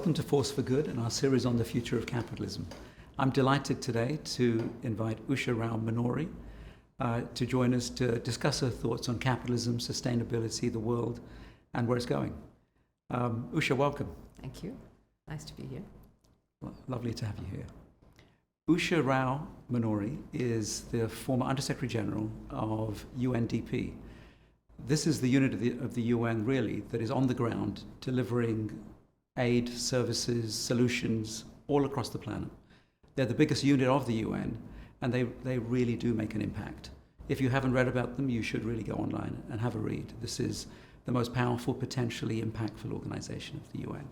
Welcome to Force for Good and our series on the future of capitalism. I'm delighted today to invite Usha Rao-Monari to join us to discuss her thoughts on capitalism, sustainability, the world, and where it's going. Usha, welcome. Thank you. Nice to be here. Well, lovely to have you here. Usha Rao-Monari is the former Undersecretary General of UNDP. This is the unit of the UN, really, that is on the ground delivering aid, services, solutions all across the planet. They're the biggest unit of the UN, and they really do make an impact. If you haven't read about them, you should really go online and have a read. This is the most powerful, potentially impactful organization of the UN.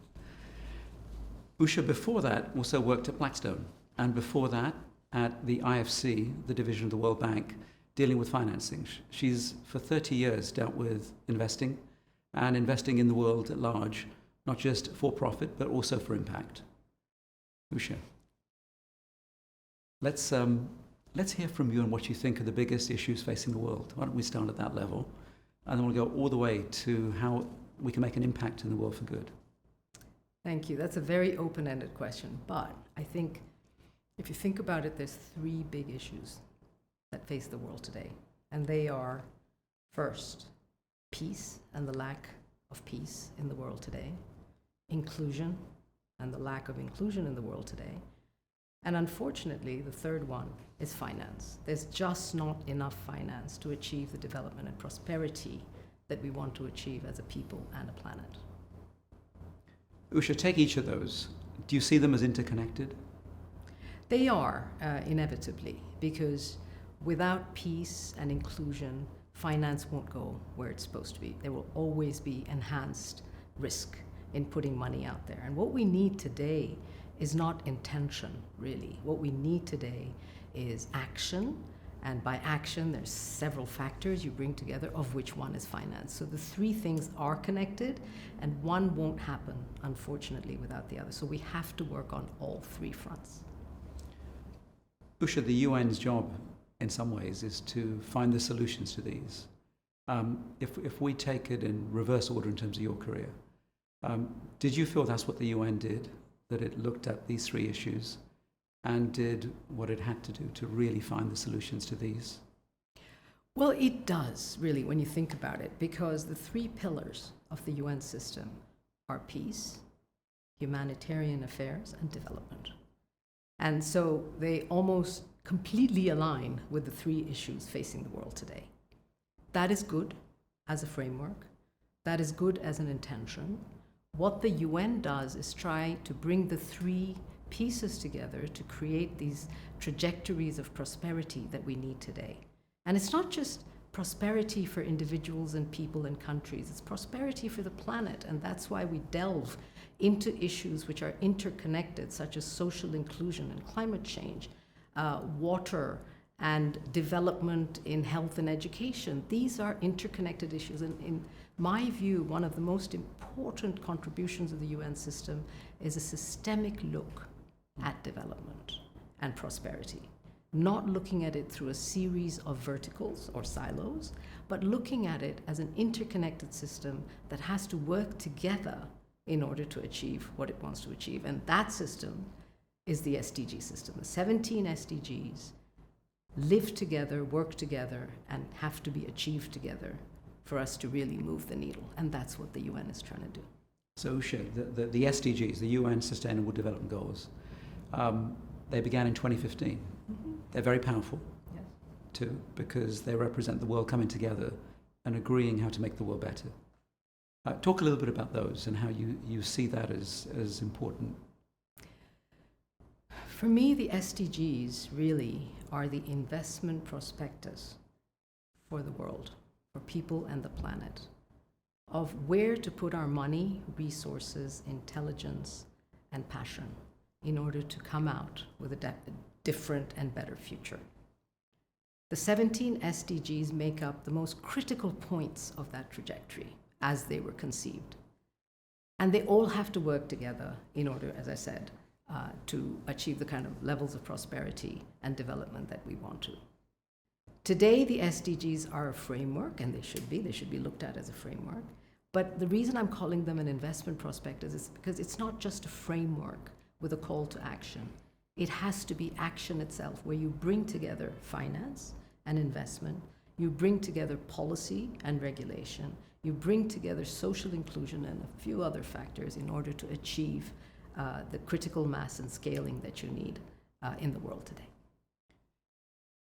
Usha, before that, also worked at Blackstone, and before that, at the IFC, the division of the World Bank, dealing with financing. She's, for 30 years, dealt with investing, and investing in the world at large, not just for profit, but also for impact. Usha, let's hear from you on what you think are the biggest issues facing the world. Why don't we start at that level, and then we'll go all the way to how we can make an impact in the world for good. Thank you. That's a very open-ended question, but I think if you think about it, there's three big issues that face the world today, and they are, first, peace and the lack of peace in the world today, inclusion and the lack of inclusion in the world today, and unfortunately, the third one is finance. There's just not enough finance to achieve the development and prosperity that we want to achieve as a people and a planet. Usha, take each of those. Do you see them as interconnected? They are, inevitably, because without peace and inclusion, finance won't go where it's supposed to be. There will always be enhanced risk in putting money out there. And what we need today is not intention, really. What we need today is action. And by action, there's several factors you bring together, of which one is finance. So the three things are connected, and one won't happen, unfortunately, without the other. So we have to work on all three fronts. Usha, the UN's job, in some ways, is to find the solutions to these. If we take it in reverse order in terms of your career, did you feel that's what the UN did, that it looked at these three issues and did what it had to do to really find the solutions to these? Well, it does, really, when you think about it, because the three pillars of the UN system are peace, humanitarian affairs, and development. And so they almost completely align with the three issues facing the world today. That is good as a framework. That is good as an intention. What the UN does is try to bring the three pieces together to create these trajectories of prosperity that we need today. And it's not just prosperity for individuals and people and countries, it's prosperity for the planet. And that's why we delve into issues which are interconnected, such as social inclusion and climate change, water, and development in health and education. These are interconnected issues. And in my view, one of the most important contributions of the UN system is a systemic look at development and prosperity. Not looking at it through a series of verticals or silos, but looking at it as an interconnected system that has to work together in order to achieve what it wants to achieve. And that system is the SDG system. The 17 SDGs live together, work together, and have to be achieved together for us to really move the needle. And that's what the UN is trying to do. So Usha, the SDGs, the UN Sustainable Development Goals, they began in 2015. Mm-hmm. They're very powerful, yes, too, because they represent the world coming together and agreeing how to make the world better. Talk a little bit about those and how you see that as important. For me, the SDGs really are the investment prospectus for the world, for people and the planet, of where to put our money, resources, intelligence, and passion in order to come out with a different and better future. The 17 SDGs make up the most critical points of that trajectory as they were conceived. And they all have to work together in order, as I said, to achieve the kind of levels of prosperity and development that we want to. Today, the SDGs are a framework, and they should be looked at as a framework. But the reason I'm calling them an investment prospectus is because it's not just a framework with a call to action. It has to be action itself, where you bring together finance and investment, you bring together policy and regulation, you bring together social inclusion and a few other factors in order to achieve the critical mass and scaling that you need in the world today.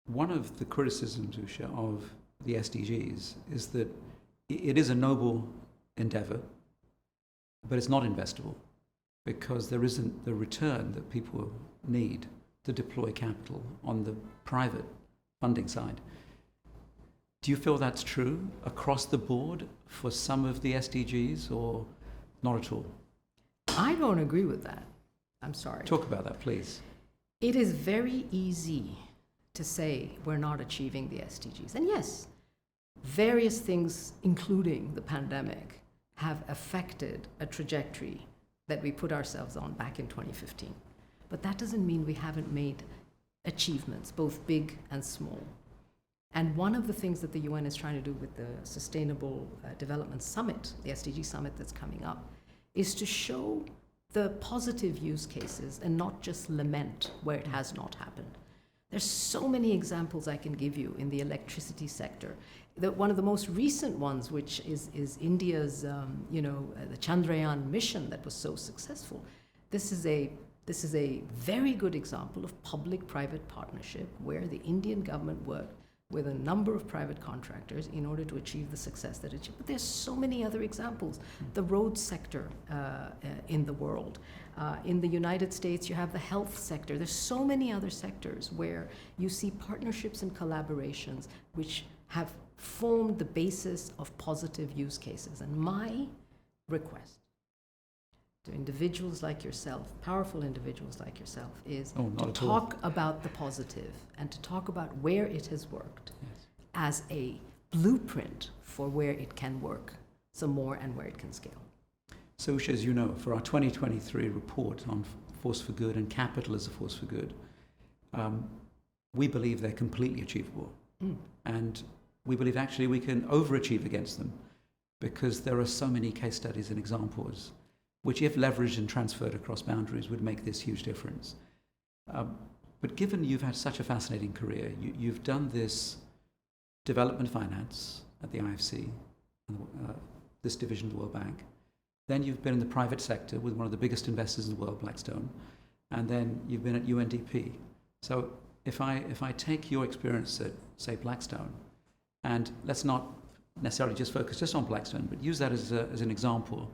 One of the criticisms, Usha, of the SDGs is that it is a noble endeavor, but it's not investable because there isn't the return that people need to deploy capital on the private funding side. Do you feel that's true across the board for some of the SDGs or not at all? I don't agree with that. I'm sorry. Talk about that, please. It is very easy to say we're not achieving the SDGs. And yes, various things, including the pandemic, have affected a trajectory that we put ourselves on back in 2015. But that doesn't mean we haven't made achievements, both big and small. And one of the things that the UN is trying to do with the Sustainable Development Summit, the SDG Summit that's coming up, is to show the positive use cases and not just lament where it has not happened. There's so many examples I can give you in the electricity sector. One of the most recent ones, which is India's, the Chandrayaan mission that was so successful. This is a very good example of public-private partnership where the Indian government worked with a number of private contractors in order to achieve the success that it achieved. But there's so many other examples. The road sector in the world. In the United States, you have the health sector. There's so many other sectors where you see partnerships and collaborations which have formed the basis of positive use cases. And my request to individuals like yourself, powerful individuals like yourself, is to talk about the positive and to talk about where it has worked as a blueprint for where it can work some more and where it can scale. So, Usha, as you know, for our 2023 report on Force for Good and Capital as a Force for Good, we believe they're completely achievable. And we believe actually we can overachieve against them because there are so many case studies and examples which, if leveraged and transferred across boundaries, would make this huge difference. But given you've had such a fascinating career, you've done this development finance at the IFC, this division of the World Bank. Then you've been in the private sector with one of the biggest investors in the world, Blackstone. And then you've been at UNDP. So if I take your experience at, say, Blackstone, and let's not necessarily just focus just on Blackstone, but use that as an example,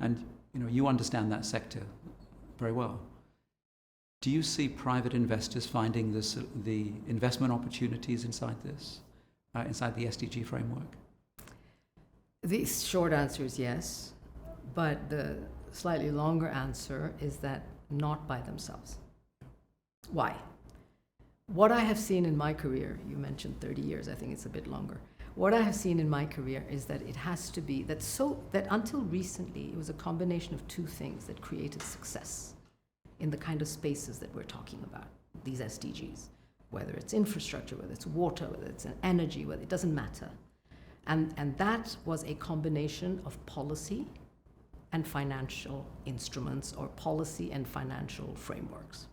and you understand that sector very well. Do you see private investors finding the investment opportunities inside this, inside the SDG framework? The short answer is yes, but the slightly longer answer is that not by themselves. Why? What I have seen in my career, you mentioned 30 years, I think it's a bit longer. What I have seen in my career is that it has to be that until recently, it was a combination of two things that created success in the kind of spaces that we're talking about, these SDGs, whether it's infrastructure, whether it's water, whether it's energy, whether it doesn't matter. And that was a combination of policy and financial instruments, or policy and financial frameworks.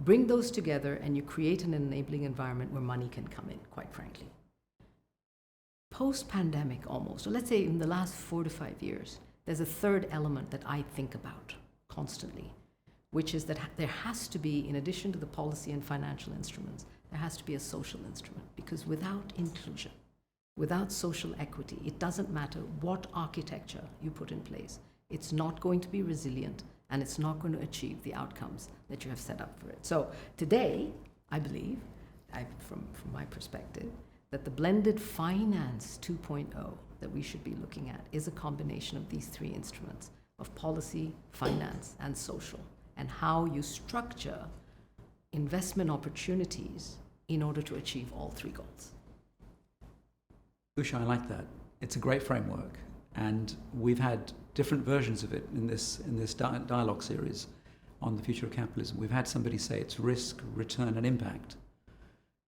Bring those together and you create an enabling environment where money can come in, quite frankly. Post-pandemic almost, or let's say in the last 4 to 5 years, there's a third element that I think about constantly, which is that there has to be, in addition to the policy and financial instruments, there has to be a social instrument, because without inclusion, without social equity, it doesn't matter what architecture you put in place. It's not going to be resilient, and it's not going to achieve the outcomes that you have set up for it. So today, I believe, from my perspective, that the blended finance 2.0 that we should be looking at is a combination of these three instruments of policy, finance, and social, and how you structure investment opportunities in order to achieve all three goals. Usha, I like that. It's a great framework, and we've had different versions of it in this dialogue series on the future of capitalism. We've had somebody say it's risk, return, and impact.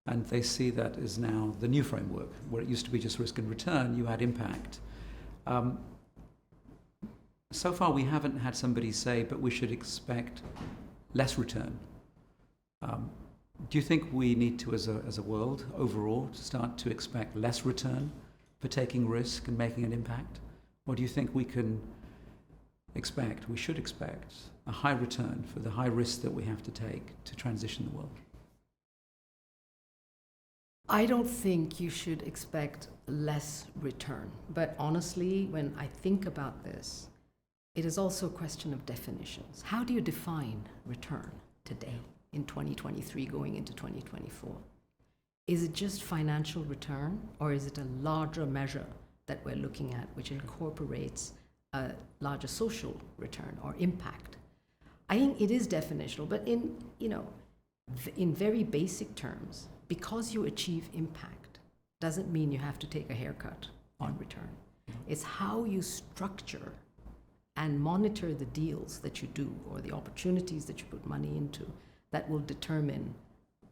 And they see that as now the new framework, where it used to be just risk and return, you had impact. so far we haven't had somebody say, but we should expect less return. Do you think we need to, as a world overall, to start to expect less return for taking risk and making an impact? Or do you think we should expect a high return for the high risk that we have to take to transition the world? I don't think you should expect less return. But honestly, when I think about this, it is also a question of definitions. How do you define return today in 2023 going into 2024? Is it just financial return, or is it a larger measure that we're looking at which incorporates a larger social return or impact? I think it is definitional, but in very basic terms, because you achieve impact doesn't mean you have to take a haircut on return. It's how you structure and monitor the deals that you do or the opportunities that you put money into that will determine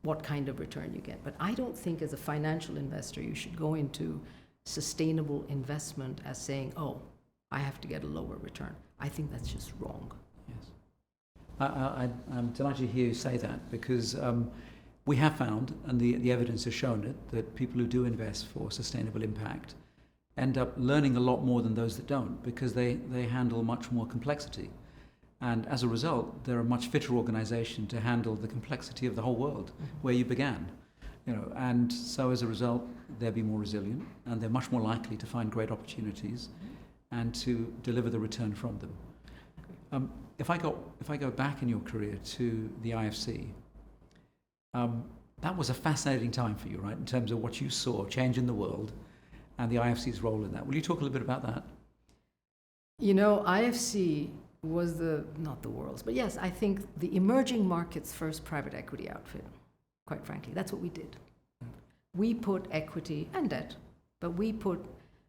what kind of return you get. But I don't think as a financial investor you should go into sustainable investment as saying, oh, I have to get a lower return. I think that's just wrong. Yes. I'm delighted to hear you say that, because we have found, and the evidence has shown it, that people who do invest for sustainable impact end up learning a lot more than those that don't, because they handle much more complexity. And as a result, they're a much fitter organization to handle the complexity of the whole world where you began. And so as a result, they'll be more resilient, and they're much more likely to find great opportunities and to deliver the return from them. If I go back in your career to the IFC, that was a fascinating time for you, right, in terms of what you saw change in the world and the IFC's role in that. Will you talk a little bit about that? IFC was not the world's, but yes, I think the emerging market's first private equity outfit, quite frankly. That's what we did. We put equity and debt, but we put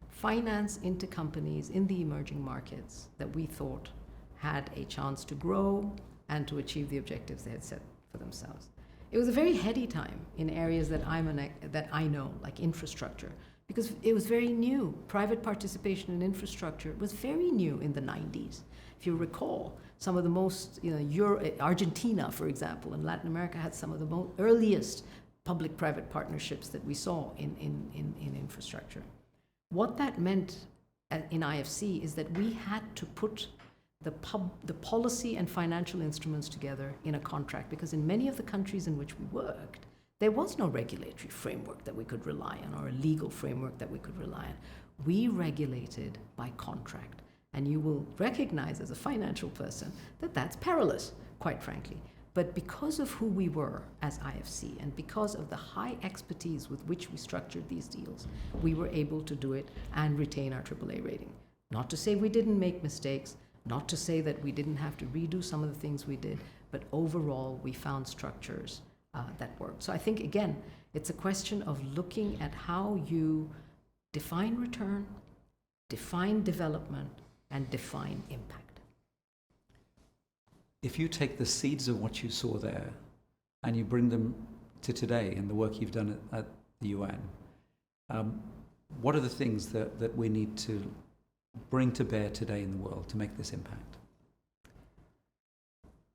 finance into companies in the emerging markets that we thought had a chance to grow and to achieve the objectives they had set for themselves. It was a very heady time in areas that I know, like infrastructure, because it was very new. Private participation in infrastructure was very new in the 90s. If you recall, some of the most, Argentina, for example, and Latin America had some of the earliest public-private partnerships that we saw in infrastructure. What that meant in IFC is that we had to put the policy and financial instruments together in a contract, because in many of the countries in which we worked, there was no regulatory framework that we could rely on or a legal framework that we could rely on. We regulated by contract. And you will recognize as a financial person that that's perilous, quite frankly. But because of who we were as IFC and because of the high expertise with which we structured these deals, we were able to do it and retain our AAA rating. Not to say we didn't make mistakes, not to say that we didn't have to redo some of the things we did, but overall we found structures that worked. So I think, again, it's a question of looking at how you define return, define development, and define impact. If you take the seeds of what you saw there and you bring them to today and the work you've done at the UN, what are the things that we need to bring to bear today in the world to make this impact?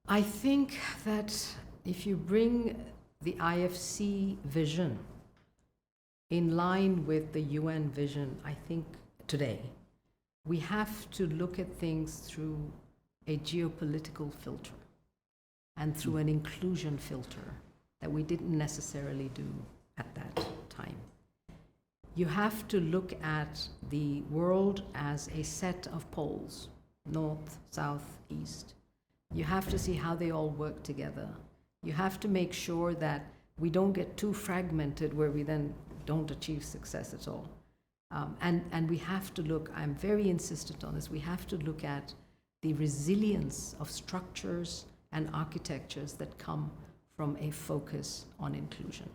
I think that if you bring the IFC vision in line with the UN vision, I think today, we have to look at things through a geopolitical filter and through an inclusion filter that we didn't necessarily do at that time. You have to look at the world as a set of poles, north, south, east. You have to see how they all work together. You have to make sure that we don't get too fragmented where we then don't achieve success at all. And we have to look, I'm very insistent on this, we have to look at the resilience of structures and architectures that come from a focus on inclusion.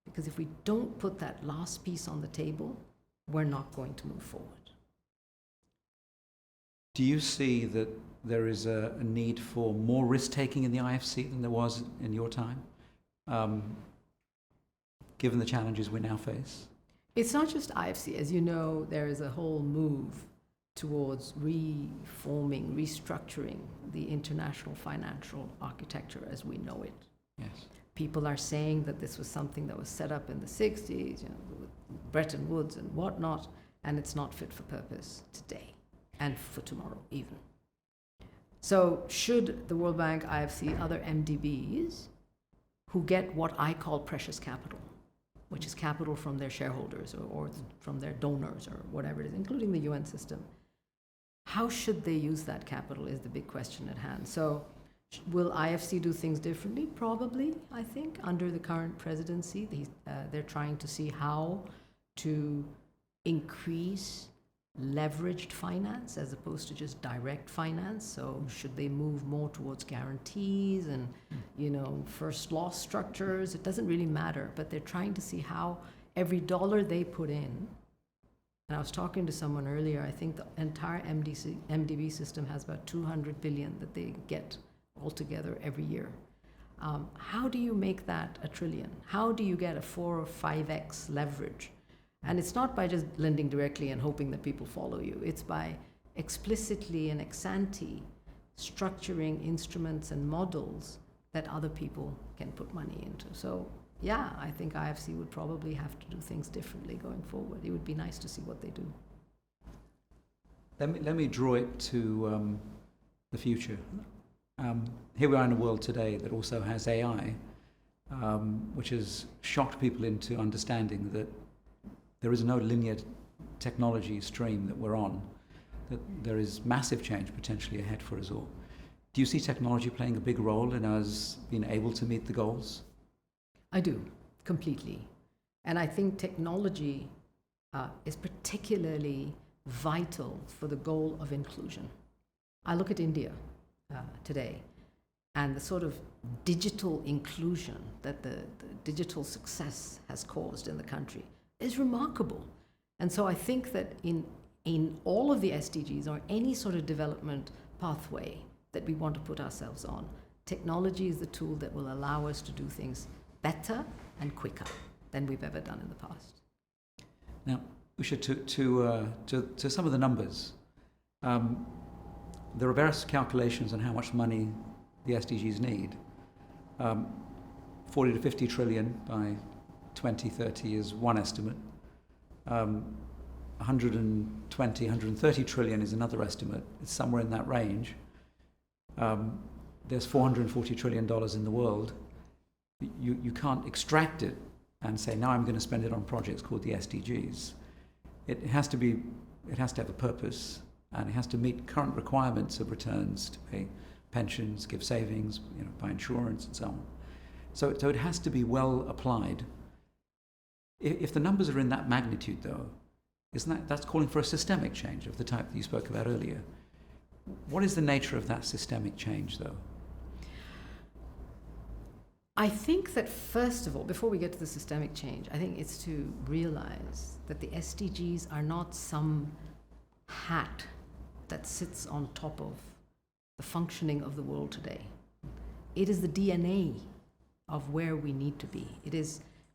Because if we don't put that last piece on the table, we're not going to move forward. Do you see that there is a need for more risk-taking in the IFC than there was in your time, given the challenges we now face? It's not just IFC. As you know, there is a whole move towards reforming, restructuring the international financial architecture as we know it. Yes. People are saying that this was something that was set up in the 60s, with Bretton Woods and whatnot, and it's not fit for purpose today and for tomorrow even. So should the World Bank, IFC, other MDBs who get what I call precious capital, which is capital from their shareholders or from their donors or whatever it is, including the UN system, how should they use that capital is the big question at hand. So will IFC do things differently? Probably, I think. Under the current presidency, they're trying to see how to increase leveraged finance as opposed to just direct finance. So should they move more towards guarantees and first loss structures? It doesn't really matter, but they're trying to see how every dollar they put in, and I was talking to someone earlier, I think the entire MDB system has about 200 billion that they get altogether every year. How do you make that a trillion? How do you get a 4 or 5x leverage? And it's not by just lending directly and hoping that people follow you. It's by explicitly and ex ante structuring instruments and models that other people can put money into. So yeah, I think IFC would probably have to do things differently going forward. It would be nice to see what they do. Let me draw it to the future. Here we are in a world today that also has AI, which has shocked people into understanding that there is no linear technology stream that we're on, that there is massive change potentially ahead for us all. Do you see technology playing a big role in us being able to meet the goals? I do, completely. And I think technology is particularly vital for the goal of inclusion. I look at India today, and the sort of digital inclusion that the digital success has caused in the country is remarkable. And so I think that in all of the SDGs or any sort of development pathway that we want to put ourselves on, technology is the tool that will allow us to do things better and quicker than we've ever done in the past. Now, Usha, to some of the numbers, there are various calculations on how much money the SDGs need. 40 to 50 trillion by 2030 is one estimate. 120, 130 trillion is another estimate. It's somewhere in that range. There's $440 trillion in the world. You can't extract it and say, now I'm going to spend it on projects called the SDGs. It has to have a purpose, and it has to meet current requirements of returns to pay pensions, give savings, buy insurance and so on. So it has to be well applied. If the numbers are in that magnitude, though, that's calling for a systemic change of the type that you spoke about earlier. What is the nature of that systemic change, though? I think that, first of all, before we get to the systemic change, I think it's to realize that the SDGs are not some hat that sits on top of the functioning of the world today. It is the DNA of where we need to be.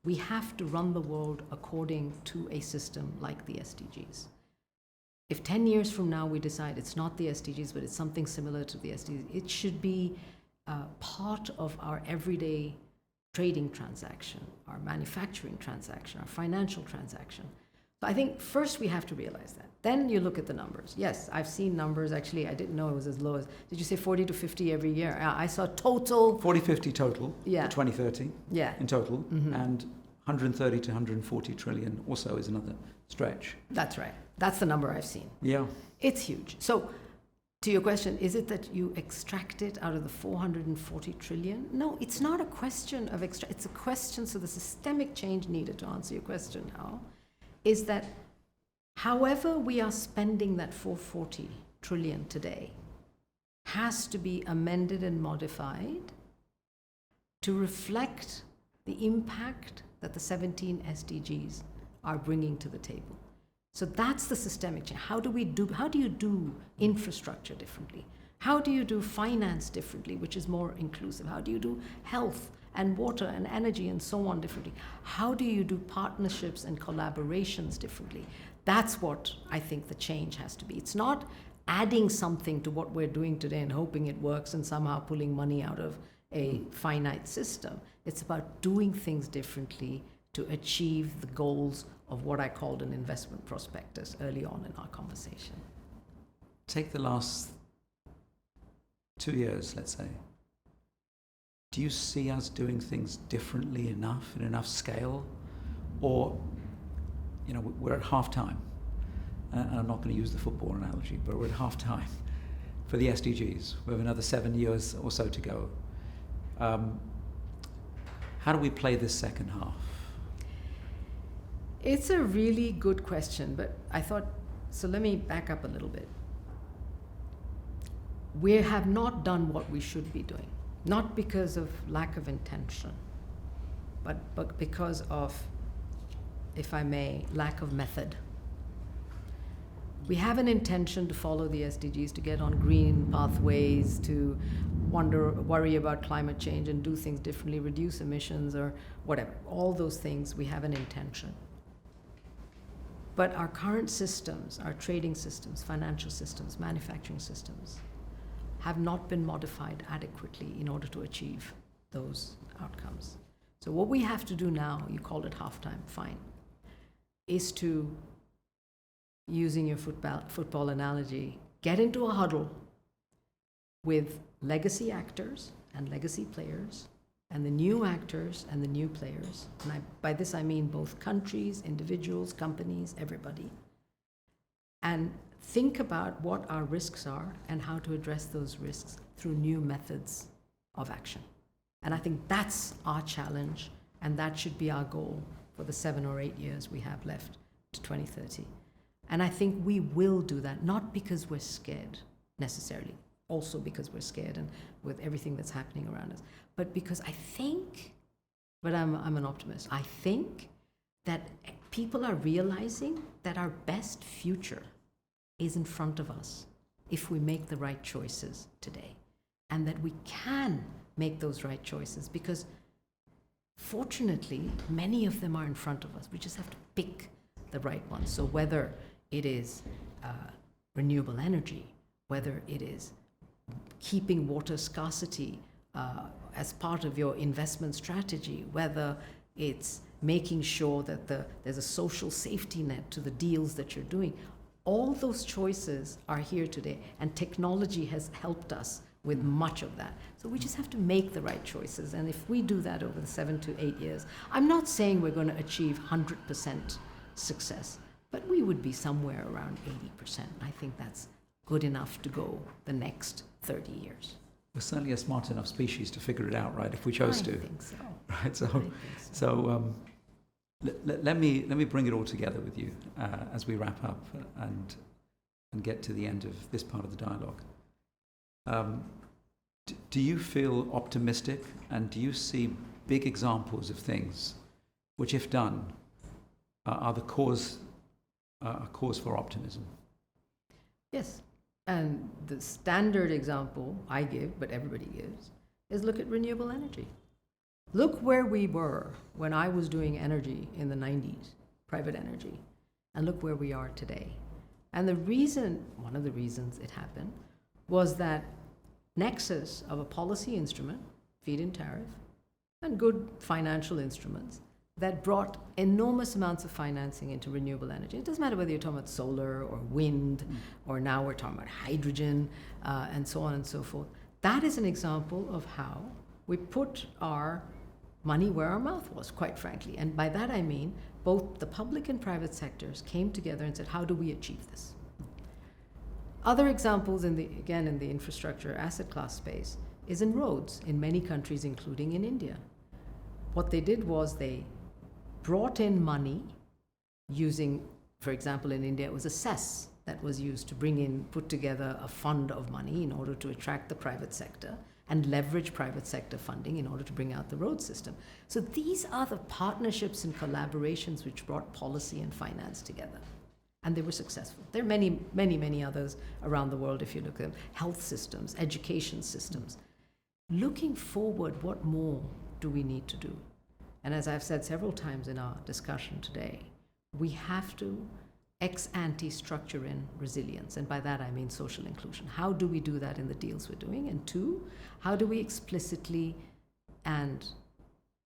We have to run the world according to a system like the SDGs. If 10 years from now we decide it's not the SDGs, but it's something similar to the SDGs, it should be part of our everyday trading transaction, our manufacturing transaction, our financial transaction. So I think first we have to realize that. Then you look at the numbers. Yes, I've seen numbers. Actually, I didn't know it was as low as, did you say 40 to 50 every year? I saw total. 40, 50 total for 2030 in total. Mm-hmm. And 130 to 140 trillion also is another stretch. That's right. That's the number I've seen. Yeah. It's huge. So to your question, is it that you extract it out of the 440 trillion? No, it's not a question of it's a question, so the systemic change needed to answer your question now is that however we are spending that 440 trillion today has to be amended and modified to reflect the impact that the 17 SDGs are bringing to the table. So that's the systemic change. How do you do infrastructure differently? How do you do finance differently, which is more inclusive? How do you do health and water and energy and so on differently? How do you do partnerships and collaborations differently? That's what I think the change has to be. It's not adding something to what we're doing today and hoping it works and somehow pulling money out of a finite system. It's about doing things differently to achieve the goals of what I called an investment prospectus early on in our conversation. Take the last 2 years, let's say. Do you see us doing things differently enough, in enough scale? Or, we're at halftime. And I'm not going to use the football analogy, but we're at halftime for the SDGs. We have another 7 years or so to go. How do we play this second half? It's a really good question, but so let me back up a little bit. We have not done what we should be doing, not because of lack of intention, but because of, if I may, lack of method. We have an intention to follow the SDGs, to get on green pathways, to worry about climate change and do things differently, reduce emissions or whatever. All those things, we have an intention. But our current systems, our trading systems, financial systems, manufacturing systems, have not been modified adequately in order to achieve those outcomes. So what we have to do now, you called it halftime, fine, is to, using your football analogy, get into a huddle with legacy actors and legacy players and the new actors and the new players. And by this I mean both countries, individuals, companies, everybody. And think about what our risks are and how to address those risks through new methods of action. And I think that's our challenge, and that should be our goal for the 7 or 8 years we have left to 2030. And I think we will do that, not because we're scared necessarily, also because we're scared and with everything that's happening around us, but because I think, but I'm an optimist, I think that people are realizing that our best future is in front of us if we make the right choices today, and that we can make those right choices because fortunately many of them are in front of us. We just have to pick the right ones. So whether it is renewable energy, whether it is keeping water scarcity as part of your investment strategy, whether it's making sure that there's a social safety net to the deals that you're doing, all those choices are here today, and technology has helped us with much of that. So we just have to make the right choices, and if we do that over the 7 to 8 years, I'm not saying we're going to achieve 100% success, but we would be somewhere around 80%. I think that's good enough to go the next 30 years. We're certainly a smart enough species to figure it out, right, if we chose to. I think so. Right, so let me bring it all together with you as we wrap up and get to the end of this part of the dialogue. Do you feel optimistic, and do you see big examples of things which, if done, are a cause for optimism? Yes, and the standard example I give, but everybody gives, is look at renewable energy. Look where we were when I was doing energy in the 90s, private energy, and look where we are today. And one of the reasons it happened, was that nexus of a policy instrument, feed-in tariff, and good financial instruments that brought enormous amounts of financing into renewable energy. It doesn't matter whether you're talking about solar or wind, or now we're talking about hydrogen, and so on and so forth. That is an example of how we put our money where our mouth was, quite frankly. And by that I mean both the public and private sectors came together and said, how do we achieve this? Other examples, in the infrastructure asset class space, is in roads in many countries, including in India. What they did was they brought in money using, for example, in India, it was a cess that was used to put together a fund of money in order to attract the private sector and leverage private sector funding in order to bring out the road system. So these are the partnerships and collaborations which brought policy and finance together. And they were successful. There are many, many, many others around the world if you look at them. Health systems, education systems. Looking forward, what more do we need to do? And as I've said several times in our discussion today, we have to ex ante structure in resilience. And by that I mean social inclusion. How do we do that in the deals we're doing? And two, how do we explicitly and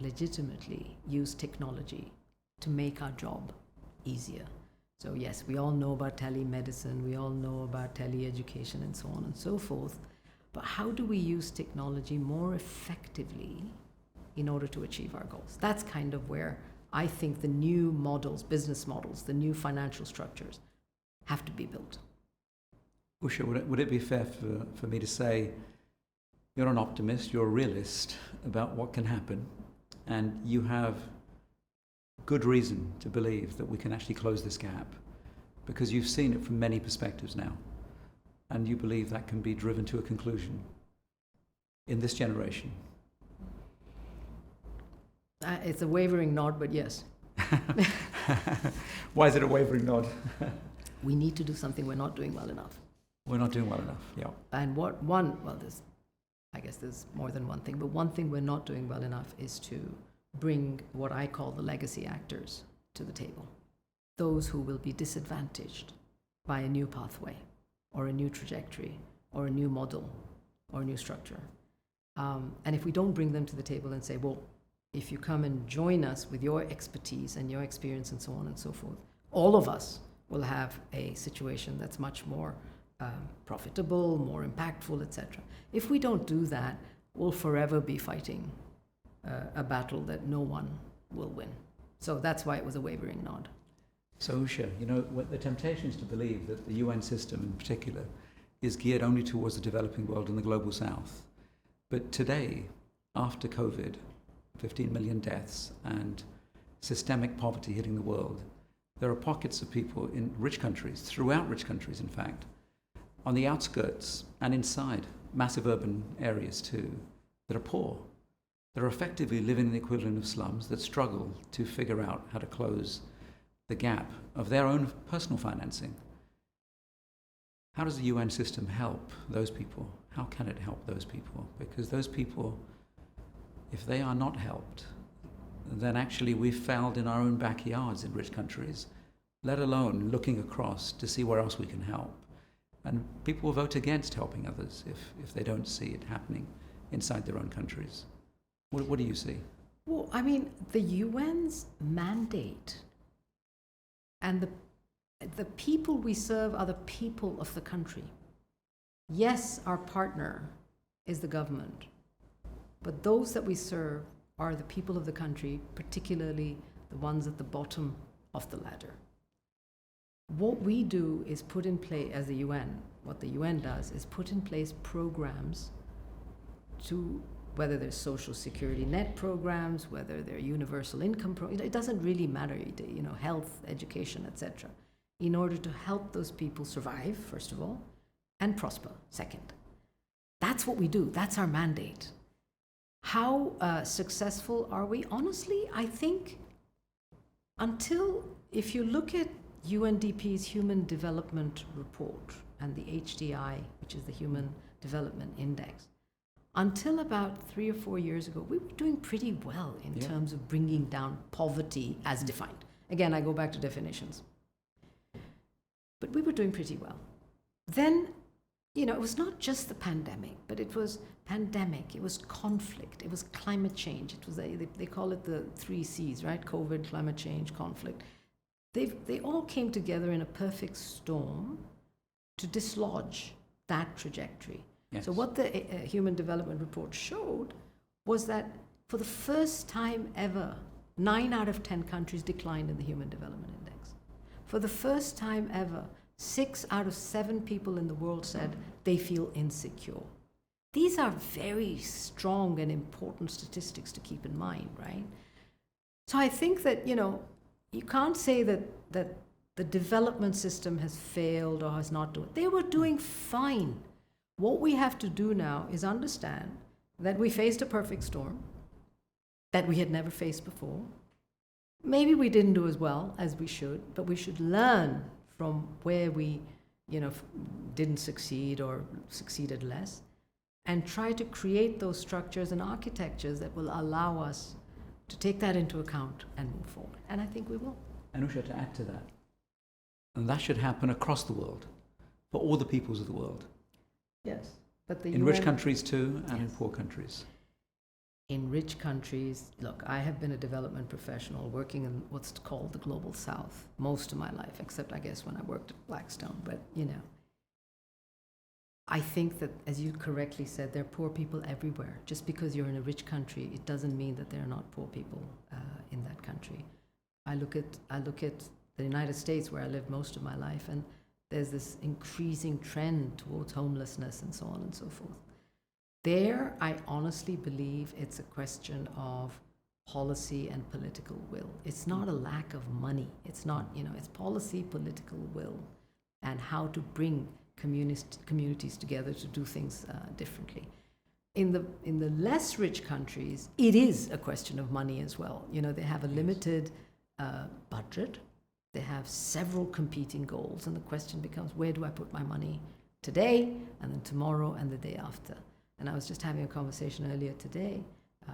legitimately use technology to make our job easier? So yes, we all know about telemedicine, we all know about teleeducation and so on and so forth, but how do we use technology more effectively in order to achieve our goals? That's kind of where I think the new models, business models, the new financial structures have to be built. Usha, would it be fair for me to say you're an optimist, you're a realist about what can happen, and you have good reason to believe that we can actually close this gap because you've seen it from many perspectives now, and you believe that can be driven to a conclusion in this generation? It's a wavering nod, but yes. Why is it a wavering nod? We need to do something we're not doing well enough. We're not doing well enough, yeah. And I guess there's more than one thing, but one thing we're not doing well enough is to bring what I call the legacy actors to the table. Those who will be disadvantaged by a new pathway or a new trajectory or a new model or a new structure. And if we don't bring them to the table and say, well, if you come and join us with your expertise and your experience and so on and so forth, all of us will have a situation that's much more profitable, more impactful, etc. If we don't do that, we'll forever be fighting a battle that no one will win. So that's why it was a wavering nod. So Usha, the temptation is to believe that the UN system in particular is geared only towards the developing world and the global south. But today, after COVID, 15 million deaths and systemic poverty hitting the world, there are pockets of people in rich countries, throughout rich countries in fact, on the outskirts and inside massive urban areas too, that are poor. That are effectively living in the equivalent of slums, that struggle to figure out how to close the gap of their own personal financing. How does the UN system help those people? How can it help those people? Because those people, if they are not helped, then actually we've failed in our own backyards in rich countries, let alone looking across to see where else we can help. And people will vote against helping others if they don't see it happening inside their own countries. What do you see? Well, I mean, the UN's mandate and the people we serve are the people of the country. Yes, our partner is the government, but those that we serve are the people of the country, particularly the ones at the bottom of the ladder. What we do is put in place, as the UN, what the UN does is put in place programs to, whether they're social security net programs, whether they're universal income programs, it doesn't really matter, health, education, etc., in order to help those people survive, first of all, and prosper, second. That's what we do. That's our mandate. How successful are we? Honestly, I think if you look at UNDP's Human Development Report and the HDI, which is the Human Development Index, until about 3 or 4 years ago, we were doing pretty well in terms of bringing down poverty as defined. Again, I go back to definitions. But we were doing pretty well. Then, it was not just the pandemic, but it was pandemic, it was conflict, it was climate change. It was they call it the 3 C's, right? COVID, climate change, conflict. They all came together in a perfect storm to dislodge that trajectory. Yes. So what the Human Development Report showed was that for the first time ever, 9 out of 10 countries declined in the Human Development Index. For the first time ever, 6 out of 7 people in the world said they feel insecure. These are very strong and important statistics to keep in mind, right? So I think that, you can't say that the development system has failed or has not done it. They were doing fine. What we have to do now is understand that we faced a perfect storm that we had never faced before. Maybe we didn't do as well as we should, but we should learn from where we, didn't succeed or succeeded less, and try to create those structures and architectures that will allow us to take that into account and move forward. And I think we will. And Usha, to add to that, And that should happen across the world, for all the peoples of the world. Yes. But the In UN, rich countries too, and in Yes. poor countries. in rich countries, look, I have been a development professional working in what's called the global south most of my life, except I guess when I worked at Blackstone. But, I think that, as you correctly said, there are poor people everywhere. Just because you're in a rich country, it doesn't mean that there are not poor people in that country. I look at the United States, where I lived most of my life, and there's this increasing trend towards homelessness and so on and so forth. There, I honestly believe it's a question of policy and political will. It's not a lack of money. It's not, it's policy, political will, and how to bring communities together to do things differently. In the less rich countries, it is a question of money as well. They have a limited budget. They have several competing goals, and the question becomes, where do I put my money today, and then tomorrow, and the day after? And I was just having a conversation earlier today.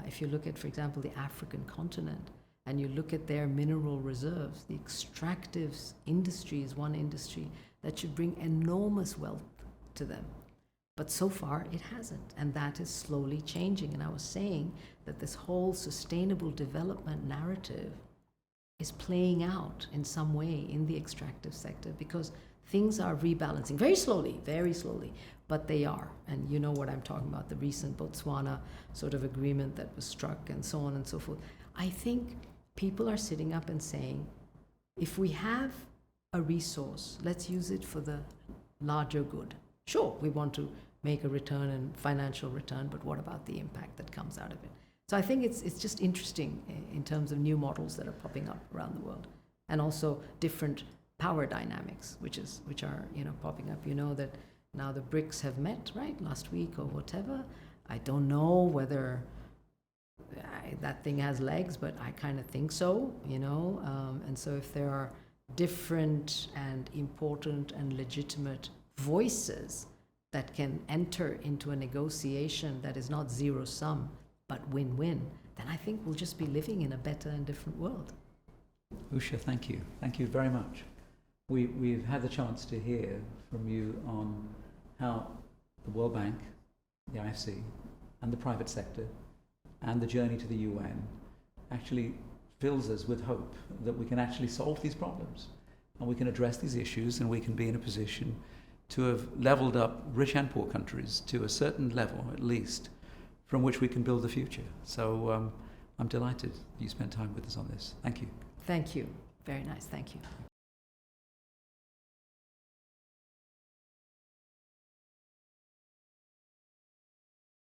If you look at, for example, the African continent, and you look at their mineral reserves, the extractive industry is one industry that should bring enormous wealth to them. But so far, it hasn't, and that is slowly changing. And I was saying that this whole sustainable development narrative is playing out in some way in the extractive sector, because things are rebalancing very slowly, but they are. And you know what I'm talking about, the recent Botswana sort of agreement that was struck and so on and so forth. I think people are sitting up and saying, if we have a resource, let's use it for the larger good. Sure, we want to make a return and financial return, but what about the impact that comes out of it? So I think it's just interesting in terms of new models that are popping up around the world, and also different power dynamics, which are popping up. You know that now the BRICS have met, right, last week or whatever. I don't know whether that thing has legs, but I kind of think so, and so if there are different and important and legitimate voices that can enter into a negotiation that is not zero sum but win-win, then I think we'll just be living in a better and different world. Usha, thank you. Thank you very much. We've had the chance to hear from you on how the World Bank, the IFC, and the private sector, and the journey to the UN actually fills us with hope that we can actually solve these problems, and we can address these issues, and we can be in a position to have leveled up rich and poor countries to a certain level, at least, from which we can build the future. So I'm delighted you spent time with us on this. Thank you. Thank you. Very nice. Thank you.